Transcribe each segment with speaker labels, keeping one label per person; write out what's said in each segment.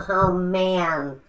Speaker 1: Oh, man.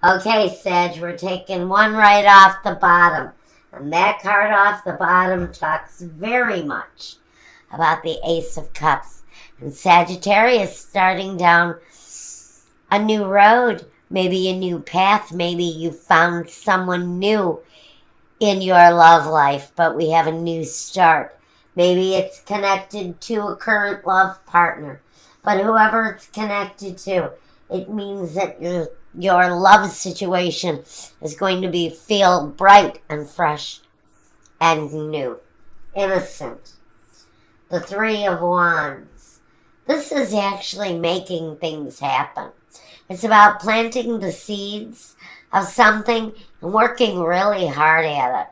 Speaker 1: Okay, Sag, we're taking one right off the bottom. And that card off the bottom talks very much about the Ace of Cups. And Sagittarius starting down a new road, maybe a new path. Maybe you found someone new in your love life, but we have a new start. Maybe it's connected to a current love partner. But whoever it's connected to, it means that your love situation is going to feel bright and fresh and new, innocent. The Three of Wands. This is actually making things happen. It's about planting the seeds of something and working really hard at it.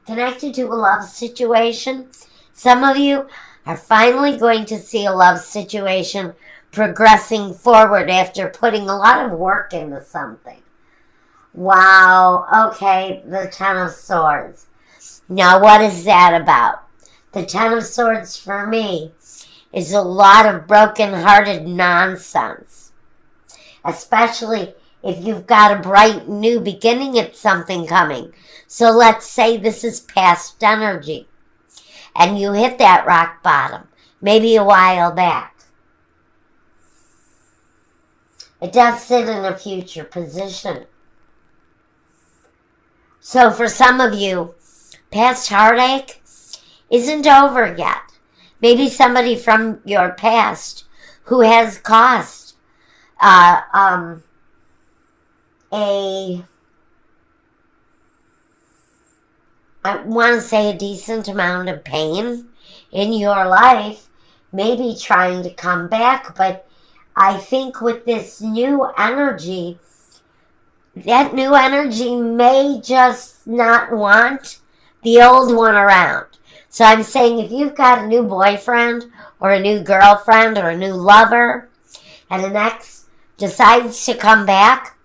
Speaker 1: Connected to a love situation, some of you are finally going to see a love situation progressing forward after putting a lot of work into something. Wow, okay, the Ten of Swords. Now, what is that about? The Ten of Swords for me is a lot of broken-hearted nonsense, especially if you've got a bright new beginning at something coming. So let's say this is past energy, and you hit that rock bottom, maybe a while back. It does sit in a future position. So for some of you, past heartache isn't over yet. Maybe somebody from your past who has caused I want to say a decent amount of pain in your life, maybe trying to come back, but I think with this new energy, that new energy may just not want the old one around. So I'm saying if you've got a new boyfriend or a new girlfriend or a new lover and an ex decides to come back,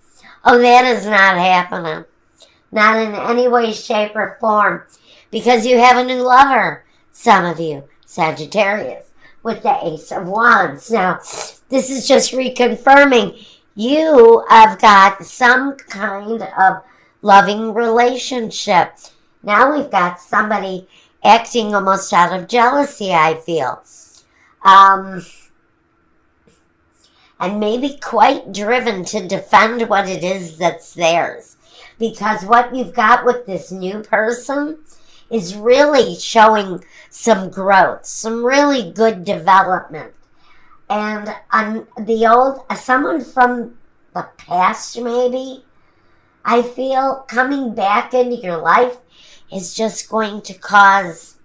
Speaker 1: oh, that is not happening. Not in any way, shape, or form. Because you have a new lover, some of you, Sagittarius, with the Ace of Wands. Now, this is just reconfirming you have got some kind of loving relationship. Now we've got somebody acting almost out of jealousy, I feel. And maybe quite driven to defend what it is that's theirs. Because what you've got with this new person is really showing some growth, some really good development. And someone from the past maybe, I feel coming back into your life is just going to cause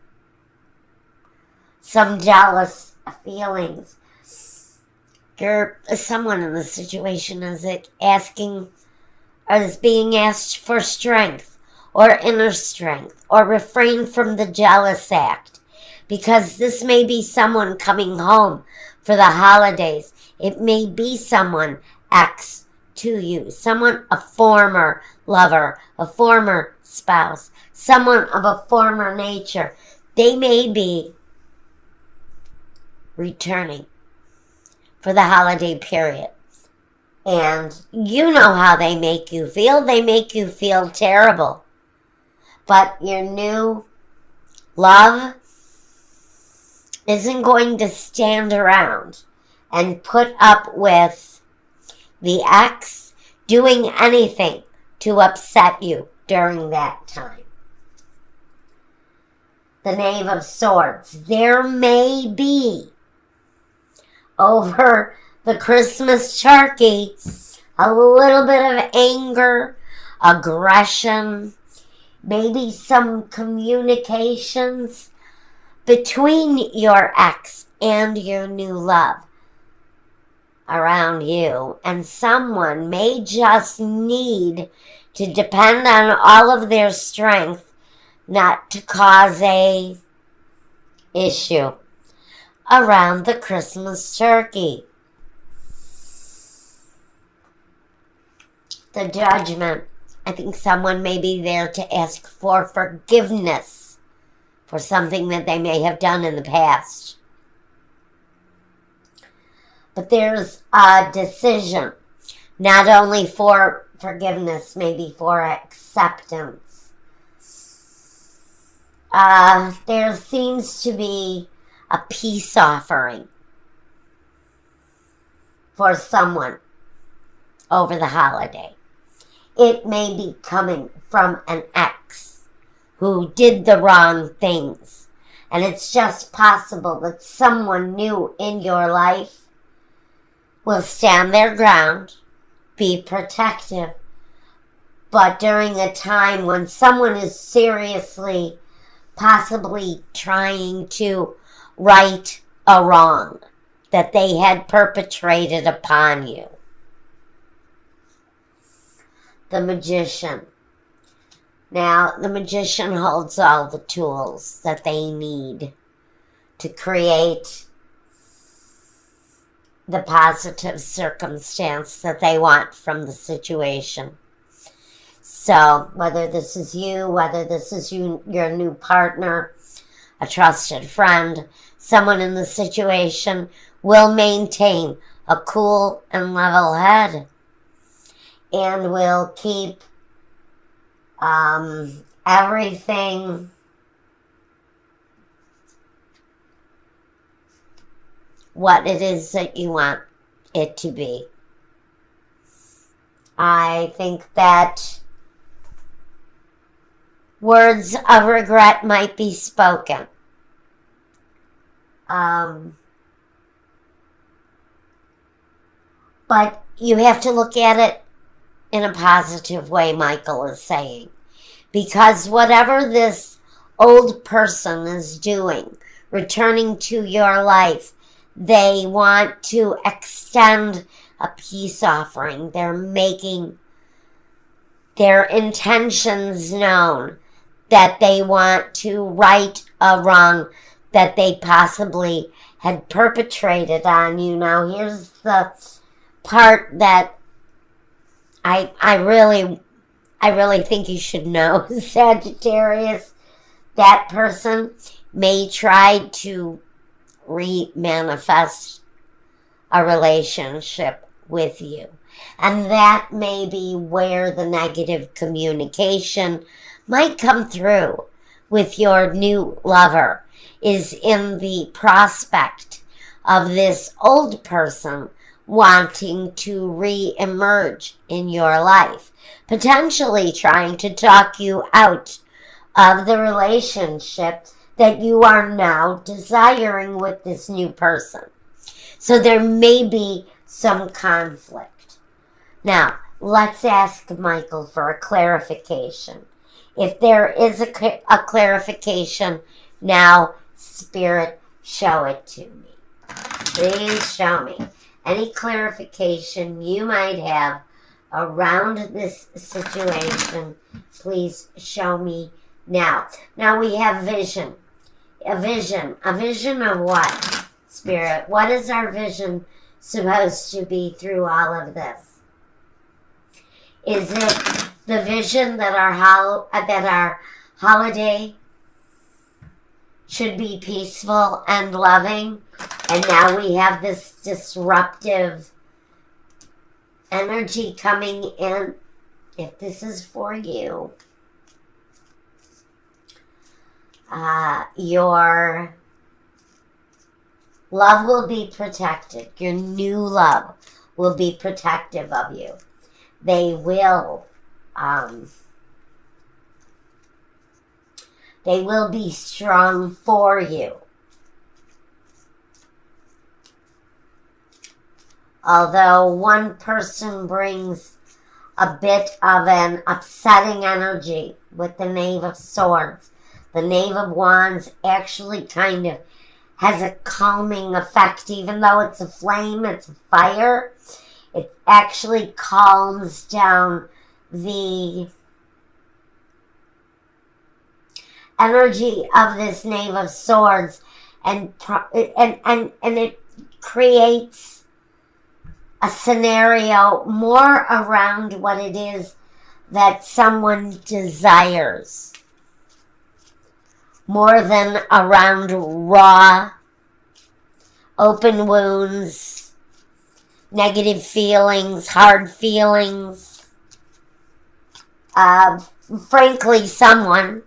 Speaker 1: some jealous feelings. Someone in the situation is asking, or is being asked for strength or inner strength or refrain from the jealous act, because this may be someone coming home for the holidays. It may be someone ex to you, a former lover, a former spouse, someone of a former nature. They may be returning for the holiday period. And you know how they make you feel. They make you feel terrible. But your new love isn't going to stand around and put up with the ex doing anything to upset you during that time. The Knave of Swords. There may be, over the Christmas turkey, a little bit of anger, aggression, maybe some communications between your ex and your new love around you. And someone may just need to depend on all of their strength not to cause a issue around the Christmas turkey. The Judgment. I think someone may be there to ask for forgiveness for something that they may have done in the past. But there's a decision, not only for forgiveness, maybe for acceptance. There seems to be a peace offering for someone over the holiday. It may be coming from an ex who did the wrong things. And it's just possible that someone new in your life will stand their ground, be protective. But during a time when someone is seriously, possibly trying to right a wrong that they had perpetrated upon you. The Magician. Now, the Magician holds all the tools that they need to create the positive circumstance that they want from the situation. So, whether this is you, whether this is your new partner, a trusted friend, someone in the situation will maintain a cool and level head and will keep everything what it is that you want it to be. I think that words of regret might be spoken. But you have to look at it in a positive way, Michael is saying. Because whatever this old person is doing, returning to your life, they want to extend a peace offering. They're making their intentions known that they want to right a wrong that they possibly had perpetrated on you. Now, here's the part that I really think you should know, Sagittarius. That person may try to re-manifest a relationship with you. And that may be where the negative communication might come through with your new lover, is in the prospect of this old person wanting to re-emerge in your life, potentially trying to talk you out of the relationship that you are now desiring with this new person. So there may be some conflict. Now, let's ask Michael for a clarification. If there is a clarification, now, Spirit, show it to me. Please show me any clarification you might have around this situation. Please show me now. Now we have vision. A vision of what, Spirit? What is our vision supposed to be through all of this? Is it the vision that our holiday should be peaceful and loving, and now we have this disruptive energy coming in? If this is for you, your love will be protected. Your new love will be protective of you. They will be strong for you. Although one person brings a bit of an upsetting energy with the Knave of Swords, the Knave of Wands actually kind of has a calming effect. Even though it's a flame, it's a fire, it actually calms down the energy of this Knave of Swords, and it creates a scenario more around what it is that someone desires, more than around raw, open wounds, negative feelings, hard feelings. Frankly, someone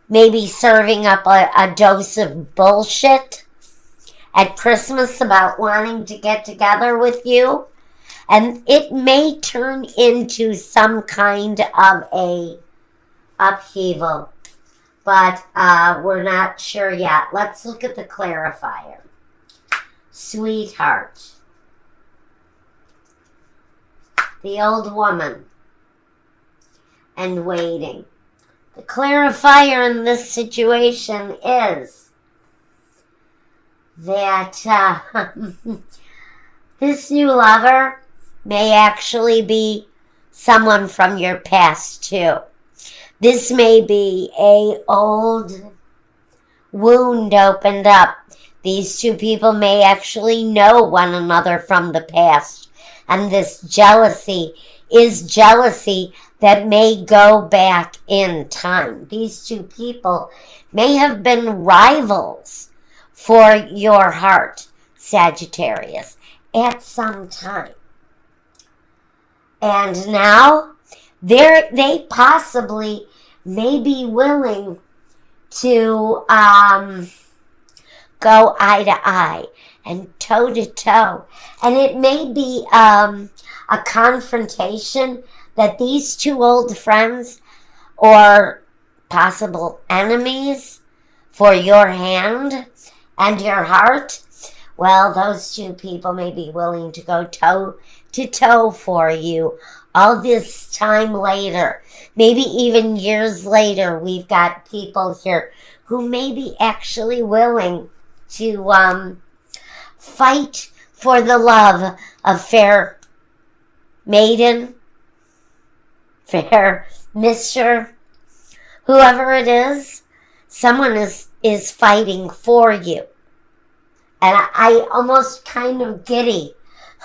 Speaker 1: may be serving up a dose of bullshit at Christmas about wanting to get together with you. And it may turn into some kind of a upheaval. But we're not sure yet. Let's look at the clarifier. Sweetheart. The old woman. And waiting. The clarifier in this situation is that this new lover may actually be someone from your past too. This may be an old wound opened up. These two people may actually know one another from the past. And this jealousy is jealousy that may go back in time. These two people may have been rivals for your heart, Sagittarius, at some time. And now they possibly may be willing to go eye to eye and toe to toe. And it may be a confrontation that these two old friends or possible enemies for your hand and your heart, well, those two people may be willing to go toe to toe for you all this time later. Maybe even years later, we've got people here who may be actually willing to fight for the love of fair maiden, fair mister, whoever it is. Someone is fighting for you. And I almost kind of giddy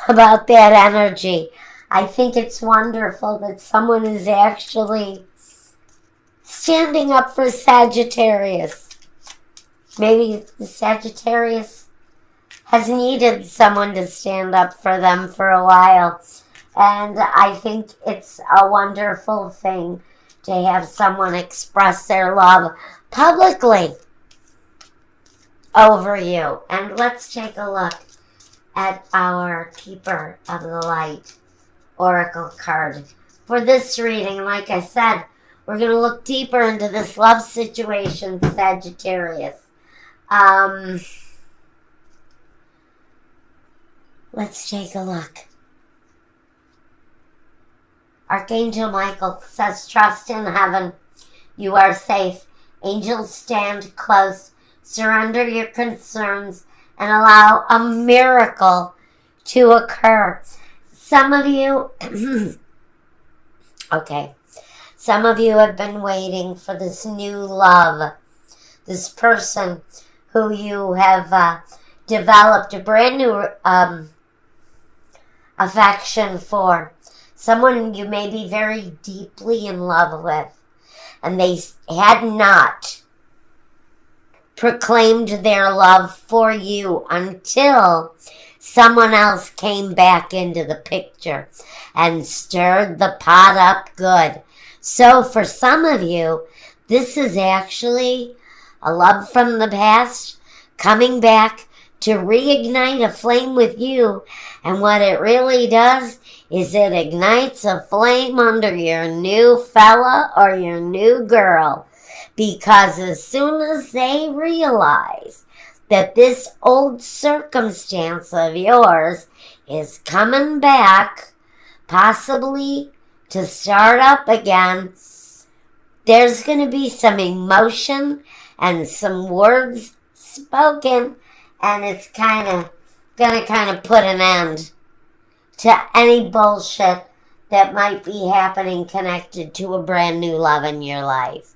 Speaker 1: about that energy. I think it's wonderful that someone is actually standing up for Sagittarius. Maybe the Sagittarius has needed someone to stand up for them for a while. And I think it's a wonderful thing to have someone express their love publicly over you. And let's take a look at our Keeper of the Light Oracle card. For this reading, like I said, we're going to look deeper into this love situation, Sagittarius. Let's take a look. Archangel Michael says, trust in heaven. You are safe. Angels stand close. Surrender your concerns and allow a miracle to occur. Some of you, some of you have been waiting for this new love, this person who you have developed a brand new affection for, someone you may be very deeply in love with, and they had not proclaimed their love for you until someone else came back into the picture and stirred the pot up good. So for some of you, this is actually a love from the past coming back to reignite a flame with you. And what it really does is it ignites a flame under your new fella or your new girl. Because as soon as they realize that this old circumstance of yours is coming back, possibly to start up again, there's going to be some emotion and some words spoken, and it's going to put an end to any bullshit that might be happening connected to a brand new love in your life.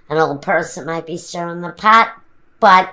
Speaker 1: An old person might be stirring the pot, but